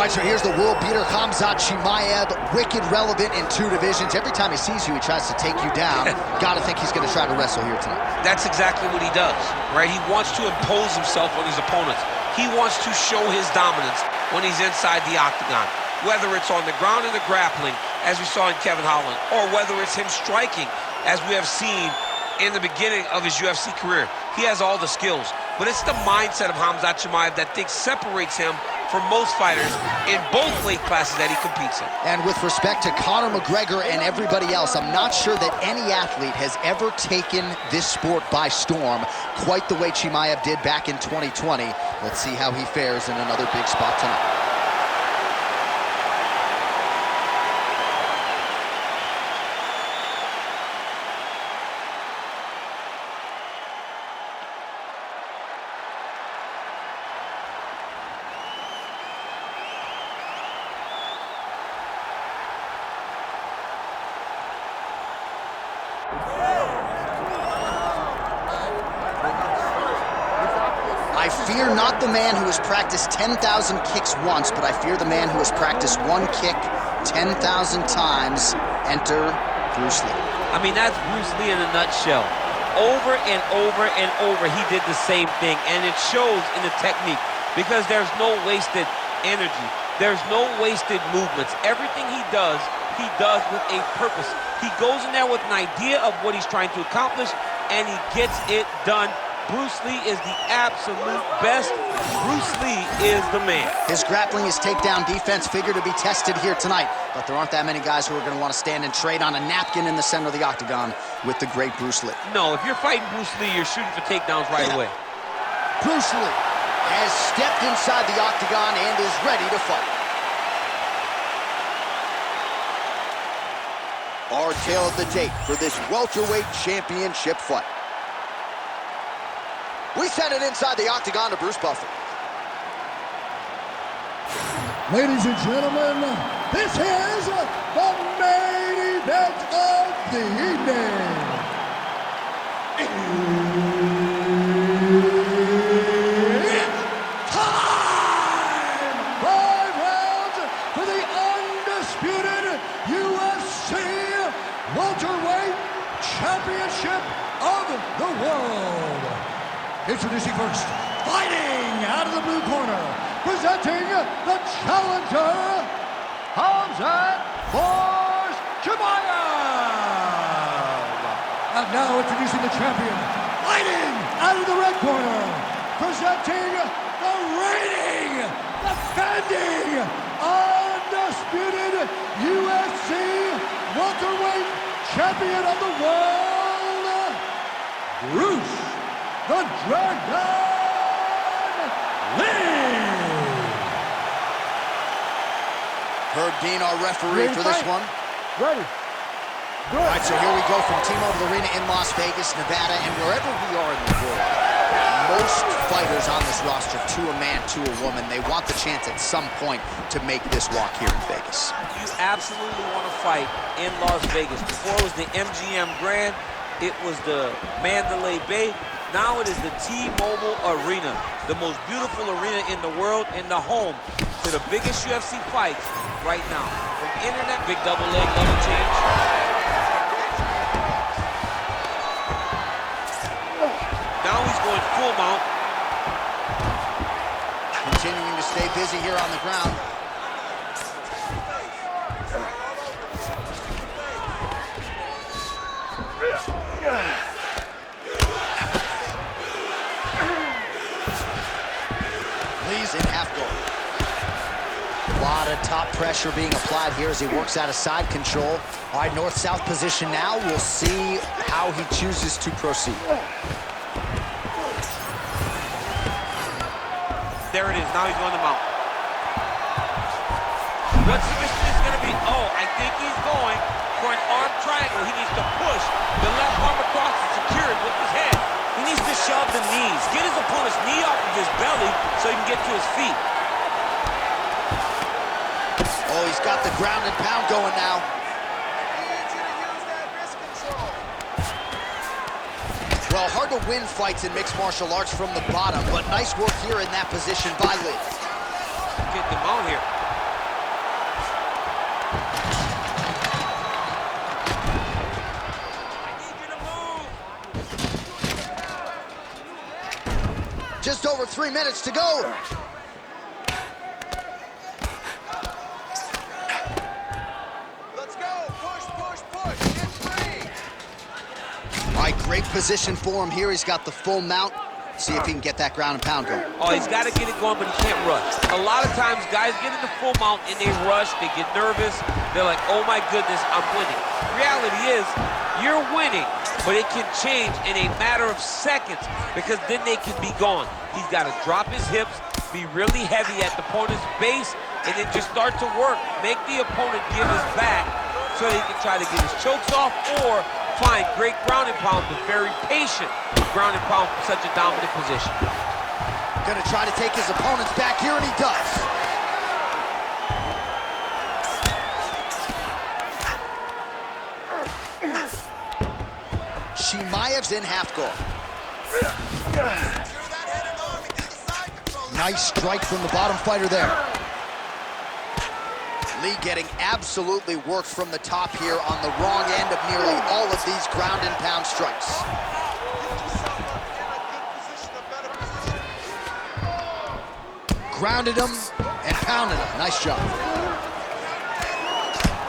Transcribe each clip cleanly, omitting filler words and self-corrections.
All right, so here's the world beater, Hamzat Çimayev, wicked relevant in 2 divisions. Every time he sees you, he tries to take you down. Gotta think he's gonna try to wrestle here tonight. That's exactly what he does, right? He wants to impose himself on his opponents. He wants to show his dominance when he's inside the octagon, whether it's on the ground in the grappling, as we saw in Kevin Holland, or whether it's him striking, as we have seen in the beginning of his UFC career. He has all the skills, but it's the mindset of Hamzat Çimayev that I think separates him from most fighters in both weight classes that he competes in. And with respect to Conor McGregor and everybody else, I'm not sure that any athlete has ever taken this sport by storm quite the way Chimaev did back in 2020. Let's see how he fares in another big spot tonight. I fear not the man who has practiced 10,000 kicks once, but I fear the man who has practiced one kick 10,000 times. Enter Bruce Lee. I mean, that's Bruce Lee in a nutshell. Over and over and over, he did the same thing, and it shows in the technique because there's no wasted energy. There's no wasted movements. Everything he does with a purpose. He goes in there with an idea of what he's trying to accomplish, and he gets it done. Bruce Lee is the absolute best. Bruce Lee is the man. His grappling, his takedown defense figure to be tested here tonight, but there aren't that many guys who are going to want to stand and trade on a napkin in the center of the octagon with the great Bruce Lee. No, if you're fighting Bruce Lee, you're shooting for takedowns right away. Bruce Lee has stepped inside the octagon and is ready to fight. Our tale of the tape for this welterweight championship fight. We send it inside the octagon to Bruce Buffer. Ladies and gentlemen, this is the main event of the evening. It's time! 5 rounds for the undisputed UFC welterweight championship of the world. Introducing first, fighting out of the blue corner, presenting the challenger, Hamzat Çimayev. And now introducing the champion, fighting out of the red corner, presenting the reigning, defending, undisputed UFC welterweight champion of the world, Bruce the Dragon Lee. Herb Dean, our referee for this one. Ready. Good. All right, so here we go from T-Mobile Arena in Las Vegas, Nevada, and wherever we are in the world, most fighters on this roster, to a man, to a woman, they want the chance at some point to make this walk here in Vegas. You absolutely want to fight in Las Vegas. Before it was the MGM Grand, it was the Mandalay Bay. Now it is the T-Mobile Arena, the most beautiful arena in the world and the home to the biggest UFC fights right now. From internet, big double leg, level change. Now he's going full mount. Continuing to stay busy here on the ground. Lee's in half guard. A lot of top pressure being applied here as he works out of side control. All right, north-south position now. We'll see how he chooses to proceed. There it is. Now he's going to mount. What submission is going to be? Oh, I think he's going for an arm triangle. He needs to push the left arm across and secure it with his head. He needs to shove the knees. Get his opponent's knee off of his belly so he can get to his feet. Oh, he's got the ground and pound going now. Well, hard to win fights in mixed martial arts from the bottom, but nice work here in that position by Lee. Get them out here. Just over 3 minutes to go. Let's go. Push, push, push. Get free. All right, great position for him here. He's got the full mount. See if he can get that ground and pound going. Oh, he's got to get it going, but he can't rush. A lot of times, guys get in the full mount and they rush, they get nervous. They're like, oh my goodness, I'm winning. Reality is, you're winning, but it can change in a matter of seconds because then they can be gone. He's got to drop his hips, be really heavy at the opponent's base, and then just start to work. Make the opponent give his back so that he can try to get his chokes off or find great ground and pound, but very patient ground and pound from such a dominant position. Gonna try to take his opponents back here, and he does. Chimaev's in half guard. Nice strike from the bottom fighter there. Lee getting absolutely worked from the top here on the wrong end of nearly all of these ground and pound strikes. Grounded him and pounded him. Nice job.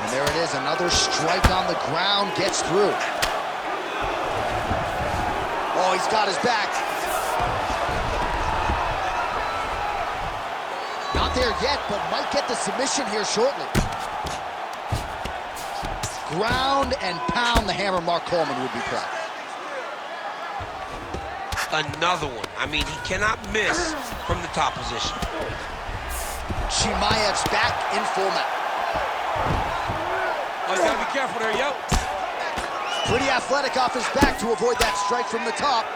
And there it is, another strike on the ground, gets through. Oh, he's got his back. Not there yet, but might get the submission here shortly. Ground and pound, the hammer. Mark Coleman would be proud. Another one. I mean, he cannot miss from the top position. Chimaev's back in full mount. Oh, you gotta be careful there, yo. Pretty athletic off his back to avoid that strike from the top.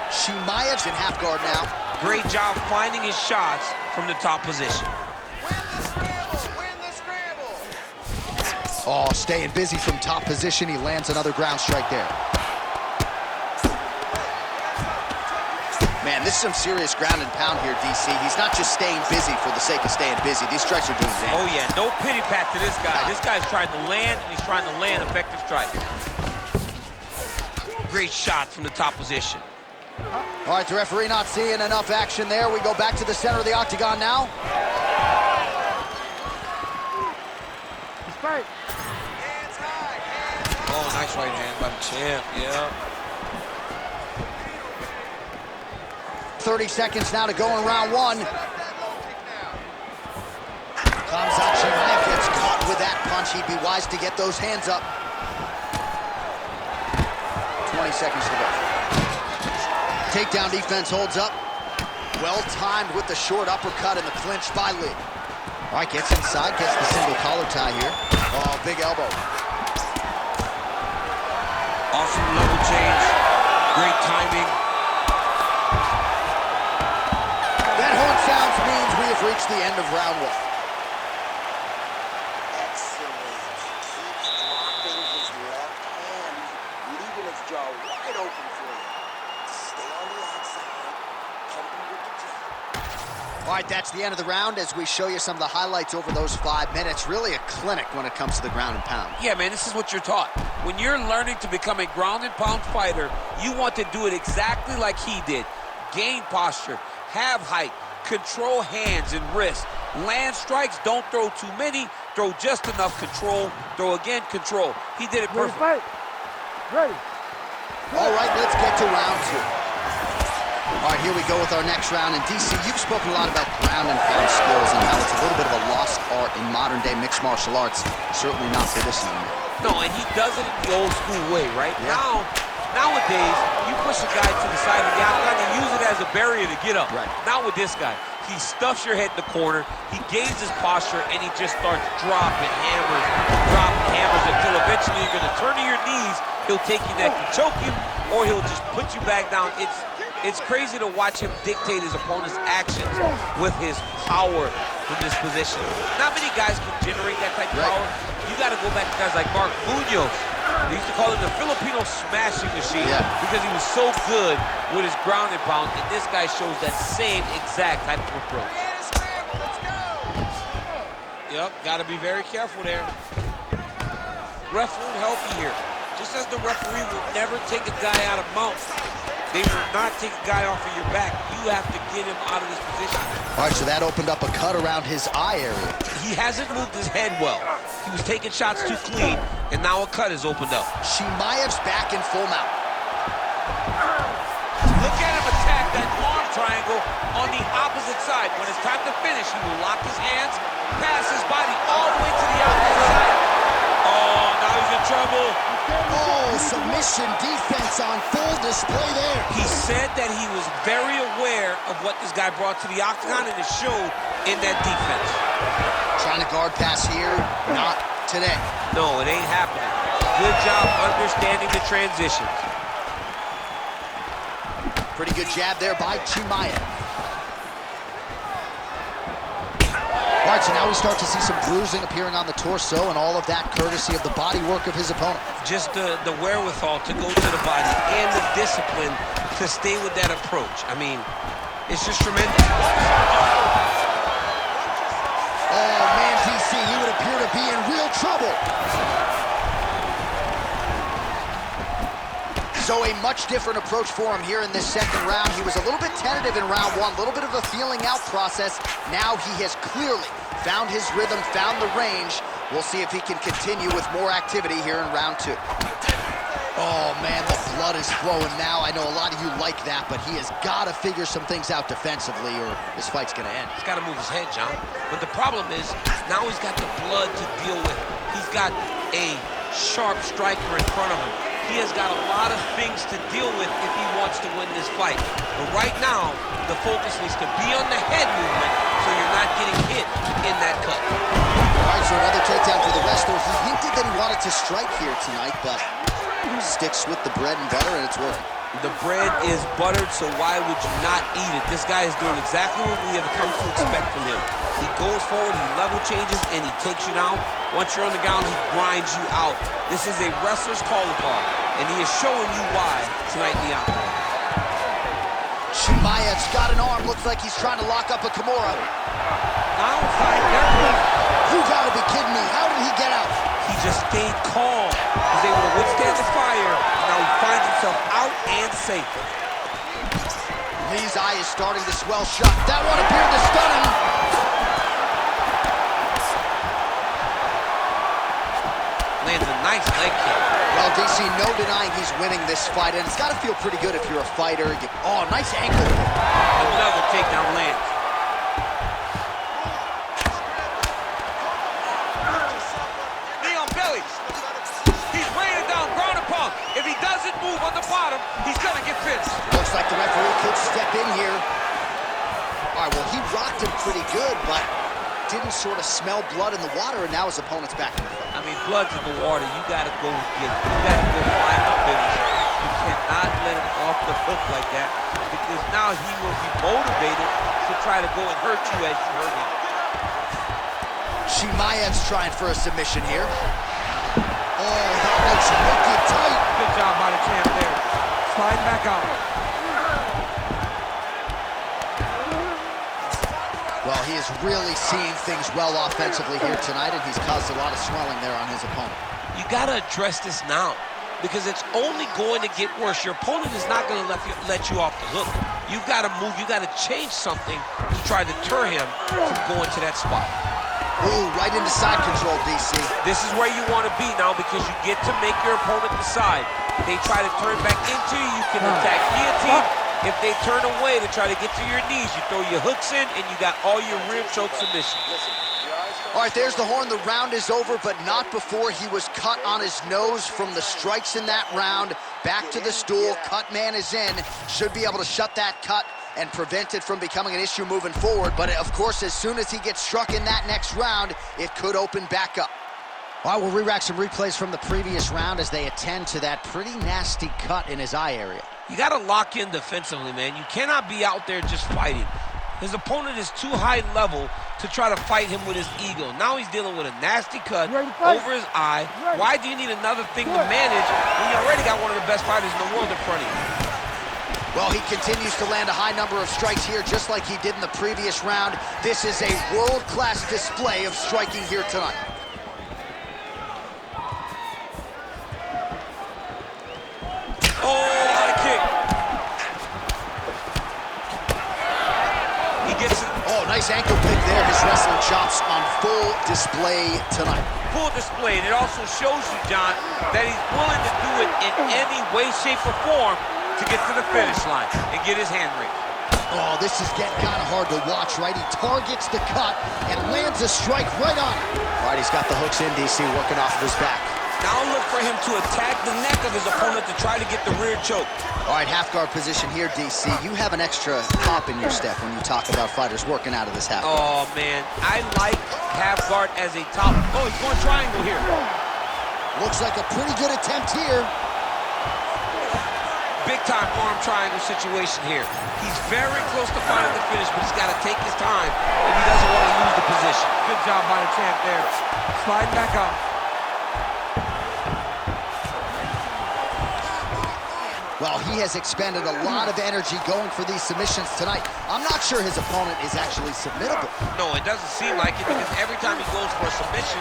Chimaev's in half guard now. Great job finding his shots from the top position. Win the scramble. Oh, staying busy from top position. He lands another ground strike there. Man, this is some serious ground and pound here, DC. He's not just staying busy for the sake of staying busy. These strikes are doing damage. Oh yeah, no pity pat to this guy. This guy's trying to land, and he's trying to land effective strikes. Great shot from the top position. All right, the referee not seeing enough action there. We go back to the center of the octagon now. Hands high. Hands Oh, nice right hand by the champ, yeah. 30 seconds now to go in round one. set up that low kick now. Hamzat Çimayev gets caught with that punch. He'd be wise to get those hands up. 20 seconds to go. Takedown defense holds up. Well timed with the short uppercut and the clinch by Lee. All right, gets inside, gets the single collar tie here. Oh, big elbow. Awesome level change. Great timing. That horn sounds means we have reached the end of round one. Excellent. Keeps dropping his left hand, leaving his jaw wide open for him. Stay on the outside, pumping with the jab. All right, that's the end of the round as we show you some of the highlights over those 5 minutes. Really a clinic when it comes to the ground and pound. Yeah, man, this is what you're taught. When you're learning to become a ground and pound fighter, you want to do it exactly like he did. Gain posture, have height, control hands and wrists. Land strikes, don't throw too many, throw just enough, control, throw again, control. He did it perfect. Ready. All right, let's get to round two. All right, here we go with our next round. And DC, you've spoken a lot about ground and pound skills and how it's a little bit of a lost art in modern day mixed martial arts. Certainly not for this one. No, and he does it in the old school way, right? Yeah. Nowadays, you push a guy to the side of the octagon and use it as a barrier to get up. Right. Not with this guy. He stuffs your head in the corner, he gains his posture, and he just starts dropping hammers until eventually you're gonna turn to your knees, he'll take you neck and choke you, or he'll just put you back down. It's crazy to watch him dictate his opponent's actions with his power from this position. Not many guys can generate that type of power. You gotta go back to guys like Mark Munoz. They used to call him the Filipino smashing machine because he was so good with his ground and pound, and this guy shows that same exact type of approach. Yep, got to be very careful there. Ref won't help you here. Just as the referee will never take a guy out of mount, they will not take a guy off of your back. You have to get him out of this position. All right, so that opened up a cut around his eye area. He hasn't moved his head well. He was taking shots too clean, and now a cut has opened up. Chimaev's back in full mount. Look at him attack that arm triangle on the opposite side. When it's time to finish, he will lock his hands, pass his body all the way to the opposite side. Oh, now he's in trouble. Oh, submission defense on full display there. He said that he was very aware of what this guy brought to the octagon, and it showed in that defense. Trying to guard pass here, not today. No, it ain't happening. Good job understanding the transitions. Pretty good jab there by Chimaev. All right, so now we start to see some bruising appearing on the torso, and all of that courtesy of the body work of his opponent. Just the wherewithal to go to the body and the discipline to stay with that approach. I mean, it's just tremendous. Oh, man, DC, he would appear to be in real trouble. So a much different approach for him here in this second round. He was a little bit tentative in round one, a little bit of a feeling out process. Now he has clearly found his rhythm, found the range. We'll see if he can continue with more activity here in round two. Oh, man, the blood is flowing now. I know a lot of you like that, but he has got to figure some things out defensively or this fight's going to end. He's got to move his head, John. But the problem is, now he's got the blood to deal with. He's got a sharp striker in front of him. He has got a lot of things to deal with if he wants to win this fight. But right now, the focus needs to be on the head movement so you're not getting hit in that cut. All right, so another takedown for the wrestler. He hinted that he wanted to strike here tonight, but sticks with the bread and butter, and it's working. The bread is buttered, so why would you not eat it? This guy is doing exactly what we have come to expect from him. He goes forward, he level changes, and he takes you down. Once you're on the ground, he grinds you out. This is a wrestler's call upon, and he is showing you why tonight in the octagon. Chimaev's got an arm. Looks like he's trying to lock up a Kimura. Outside there. You gotta be kidding me. How did he get out? He just stayed calm. He's able to withstand the fire. Now he finds himself out and safe. Lee's eye is starting to swell shut. That one appeared to stun him. Lands a nice leg kick. Well, DC, no denying he's winning this fight, and it's got to feel pretty good if you're a fighter. Oh, nice ankle. Another takedown lands. Knee on belly. He's weighing it down, ground and pound. If he doesn't move on the bottom, he's gonna get finished. Looks like the referee could step in here. All right, well, he rocked him pretty good, but didn't sort of smell blood in the water, and now his opponent's back in the fight. I mean, blood's in the water. You gotta go get it. You gotta go find the finish. You cannot let him off the hook like that, because now he will be motivated to try to go and hurt you as you hurt him. Chimaev's trying for a submission here. Oh, that looks wicked tight. Good job by the champ there. Slide back out. Well, he is really seeing things well offensively here tonight, and he's caused a lot of swelling there on his opponent. You gotta address this now, because it's only going to get worse. Your opponent is not gonna let you off the hook. You've gotta move, you gotta change something to try to deter him from going to that spot. Ooh, right into side control, DC. This is where you want to be now, because you get to make your opponent decide. They try to turn back into you, you can attack guillotine. If they turn away to try to get to your knees, you throw your hooks in, and you got all your rear choke submissions. All right, there's the horn. The round is over, but not before he was cut on his nose from the strikes in that round. Back to the stool. Cut man is in. Should be able to shut that cut and prevent it from becoming an issue moving forward. But, of course, as soon as he gets struck in that next round, it could open back up. All right, we'll re-rack some replays from the previous round as they attend to that pretty nasty cut in his eye area. You got to lock in defensively, man. You cannot be out there just fighting. His opponent is too high level to try to fight him with his ego. Now he's dealing with a nasty cut over his eye. Why do you need another thing to manage when you already got one of the best fighters in the world in front of you? Well, he continues to land a high number of strikes here, just like he did in the previous round. This is a world-class display of striking here tonight. Oh, what a kick. He gets it. Oh, nice ankle pick there. His wrestling chops on full display tonight. Full display, and it also shows you, John, that he's willing to do it in any way, shape, or form to get to the finish line and get his hand raised. Oh, this is getting kind of hard to watch, right? He targets the cut and lands a strike right on it. All right, he's got the hooks in, DC, working off of his back. Now look for him to attack the neck of his opponent to try to get the rear choke. All right, half guard position here, DC. You have an extra hop in your step when you talk about fighters working out of this half guard. Oh, man, I like half guard as a top. Oh, he's going triangle here. Looks like a pretty good attempt here. Big-time arm triangle situation here. He's very close to finding the finish, but he's got to take his time if he doesn't want to lose the position. Good job by the champ there. Sliding back up. Well, he has expended a lot of energy going for these submissions tonight. I'm not sure his opponent is actually submittable. No, it doesn't seem like it, because every time he goes for a submission,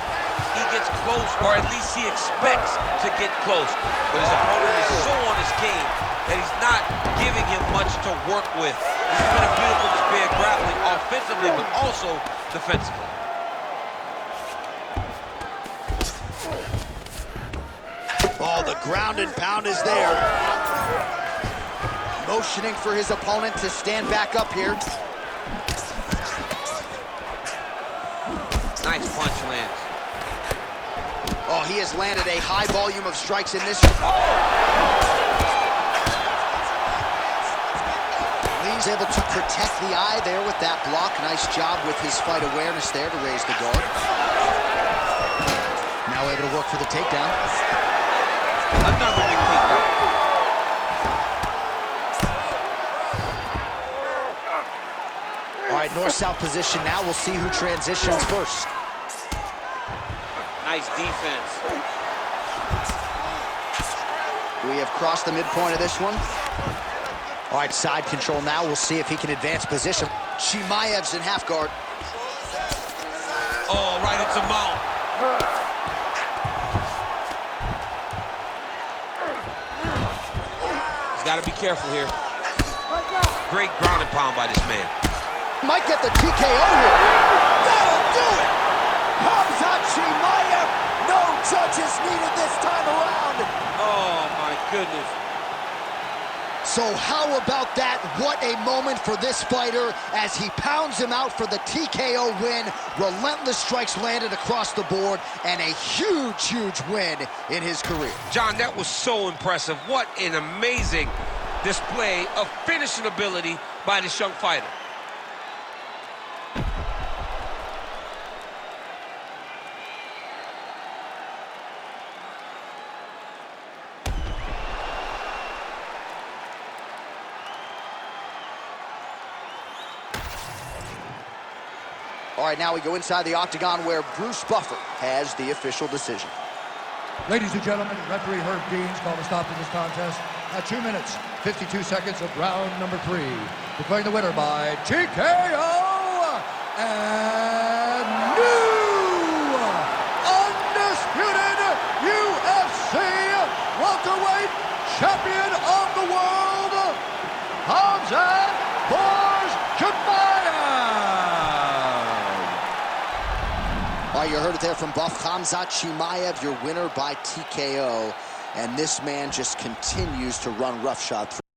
he gets close, or at least he expects to get close. But his opponent is so on his game that he's not giving him much to work with. This has been a beautiful display of grappling offensively, but also defensively. Oh, the ground and pound is there. Motioning for his opponent to stand back up here. Nice punch lands. Oh, he has landed a high volume of strikes in this. Lee's able to protect the eye there with that block. Nice job with his fight awareness there to raise the guard. Now able to work for the takedown. Another big takedown. All right, north-south position now. We'll see who transitions first. Nice defense. We have crossed the midpoint of this one. All right, side control now. We'll see if he can advance position. Chimaev's in half guard. Oh, right into mount. He's got to be careful here. Great ground and pound by this man. Might get the TKO here. That'll do it! Hamzat Çimayev, no judges needed this time around. Oh, my goodness. So how about that? What a moment for this fighter as he pounds him out for the TKO win. Relentless strikes landed across the board and a huge, huge win in his career. John, that was so impressive. What an amazing display of finishing ability by this young fighter. All right, now we go inside the octagon where Bruce Buffer has the official decision. Ladies and gentlemen, referee Herb Deans called a stop to this contest at 2 minutes, 52 seconds of round number 3. Declaring the winner by TKO and new undisputed UFC welterweight champion of the world, Hamzat Çimayev. All right, you heard it there from Buff. Hamzat Çimayev, your winner by TKO. And this man just continues to run roughshod through.